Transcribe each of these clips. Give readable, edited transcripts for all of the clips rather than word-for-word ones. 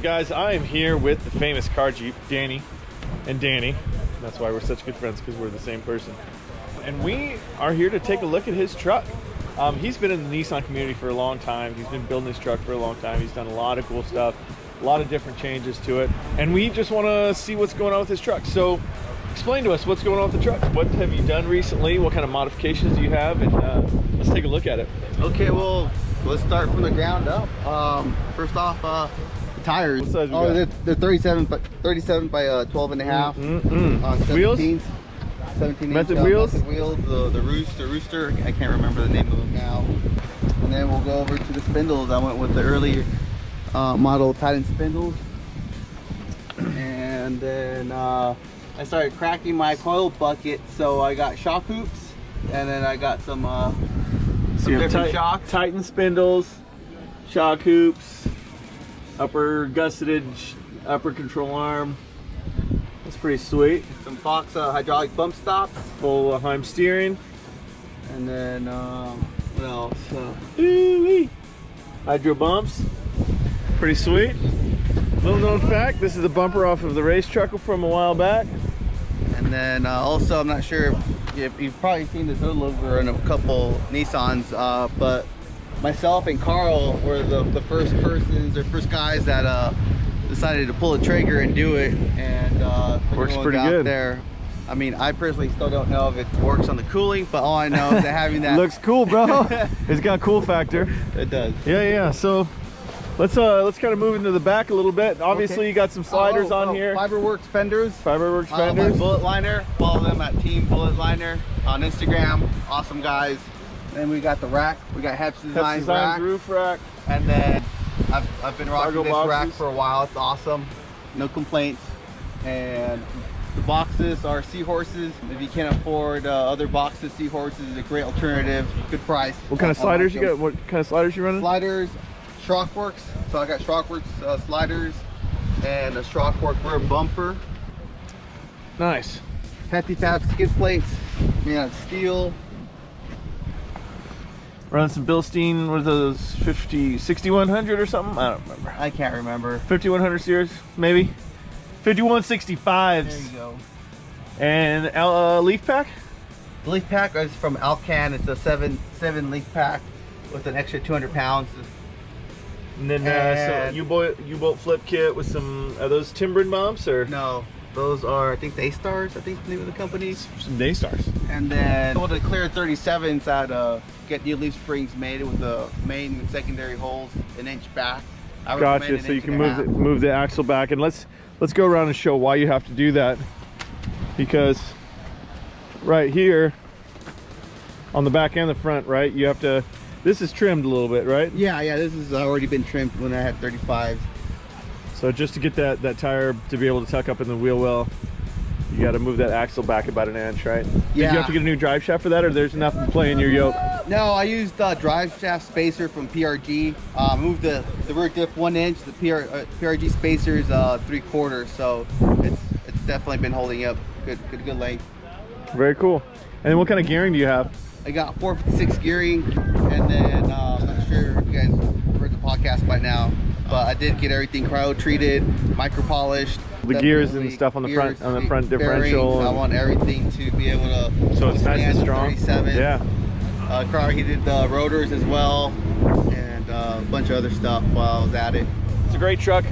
Guys, I am here with the famous Carjeep, Danny and Danny. That's why we're such good friends, because we're the same person. And we are here to take a look at his truck. He's been in the Nissan community for a long time. He's been building his truck for a long time. He's done a lot of cool stuff, a lot of different changes to it. And we just want to see what's going on with his truck. So explain to us what's going on with the truck. What have you done recently? What kind of modifications do you have? And let's take a look at it. Okay, well, let's start from the ground up. First off, the tires. What size we oh, got? they're 37 by 12 and a half. Wheels? 17 Method inch wheels? Method wheels. The rooster. I can't remember the name of them now. And then we'll go over to the spindles. I went with the earlier model Titan spindles. And then I started cracking my coil bucket, so I got shock hoops, and then I got some different shocks. Titan spindles, shock hoops, upper gusseted upper control arm. That's pretty sweet. Some Fox hydraulic bump stops. Full Heim steering. And then what else? Hydro bumps. Pretty sweet. Little known fact, this is a bumper off of the race truck from a while back. And then also, I'm not sure if you've probably seen this hood over in a couple Nissans, but myself and Carl were the first guys that decided to pull the trigger and do it. And works pretty good there. I mean, I personally still don't know if it works on the cooling, but all I know is that having that looks cool, bro. It's got cool factor. It does. Yeah. So let's kind of move into the back a little bit. Obviously, okay. You got some sliders on here. Fiberworks fenders. Fiberworks fenders. Bullet Liner. Follow them at Team Bullet Liner on Instagram. Awesome guys. Then we got the rack. We got Hep's Designs rack. Roof rack. And then I've been rocking Cargo this boxes. rack for a while. It's awesome. No complaints. And the boxes are Seahorses. If you can't afford other boxes, Seahorses is a great alternative. Good price. What kind of sliders you got? What kind of sliders you running? Sliders, Shockworks. So I got Shockworks sliders and a Shockwork rear bumper. Nice. Hefty Fab skid plates. Yeah, steel. Running some Bilstein, what are those, 6100 or something? I don't remember. I can't remember. 5100 series, maybe? 5165s. There you go. And leaf pack? The leaf pack is from Alcan. It's a 7 leaf pack with an extra 200 pounds. And then so U-bolt flip kit with some, are those timbered bumps or? No, those are, I think, Daystars, I think the name of the company. Some Daystars. And then with the clear 37s that get new leaf springs made with the main and secondary holes an inch back. Gotcha, so you can move the axle back. And let's go around and show why you have to do that. Because right here on the back and the front, right, you have to, this is trimmed a little bit, right? Yeah, this has already been trimmed when I had 35s. So just to get that tire to be able to tuck up in the wheel well, you got to move that axle back about an inch, right? Yeah. Did you have to get a new drive shaft for that, or there's enough to play in your yoke? No, I used drive shaft spacer from PRG. Moved the rear diff 1 inch. The PRG spacer is 3/4, so it's definitely been holding up. Good length. Very cool. And then what kind of gearing do you have? I got 456 gearing, and then I'm not sure if you guys heard the podcast by now, but I did get everything cryo treated, micro polished. The gears and stuff on the front differential. I want everything to be able to. So it's nice and strong. 37. Yeah. He did the rotors as well, and a bunch of other stuff while I was at it. It's a great truck.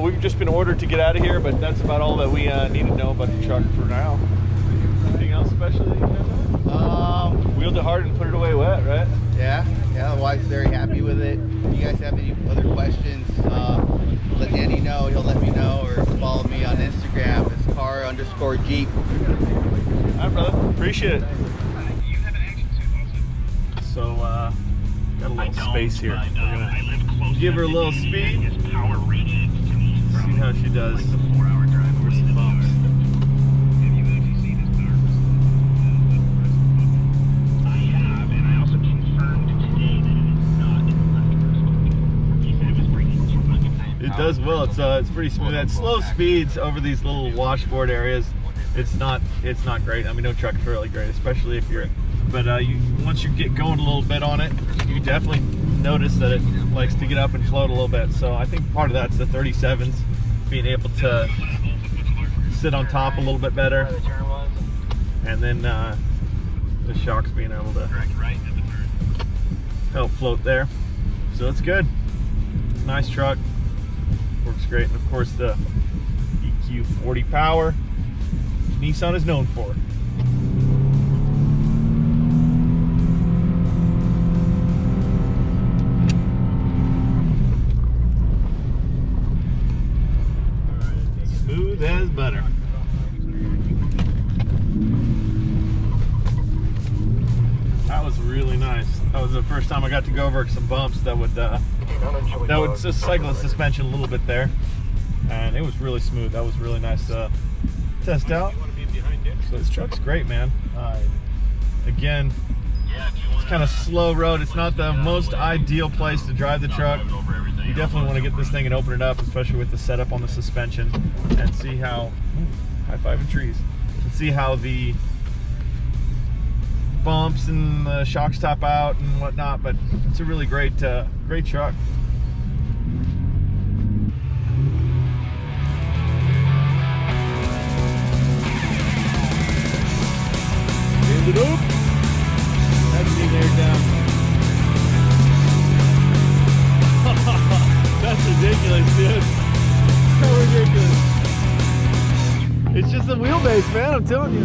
We've just been ordered to get out of here, but that's about all that we need to know about the truck for now. Anything else special that you have? Wheeled it hard and put it away wet, right? Yeah. The wife's very happy with it. If you guys have any other questions, let Danny know. He'll let me know, or follow me on Instagram. It's car_Jeep. All right, brother. Appreciate it. So, got a little space here. We're gonna give her a little speed. See how she does. Over some bumps. It does well. It's pretty smooth. At slow speeds over these little washboard areas, it's not great. I mean, no truck is really great, especially if you're but once you get going a little bit on it, you definitely notice that it likes to get up and float a little bit. So I think part of that's the 37s being able to sit on top a little bit better, and then the shocks being able to help float there. So it's good. Nice truck, works great, and of course the EQ40 power Nissan is known for. Smooth as butter. That was really nice. That was the first time I got to go over some bumps that would just cycle the suspension a little bit there, and it was really smooth. That was really nice to test out. So this truck's great, man. Again, it's kind of slow road. It's not the most ideal place to drive the truck. You definitely want to get this thing and open it up, especially with the setup on the suspension, and see how high-fiving trees, and see how the bumps and the shocks top out and whatnot. But it's a really great great truck. Stand it up. That's me there down. That's ridiculous, dude. So ridiculous. It's just a wheelbase, man, I'm telling you.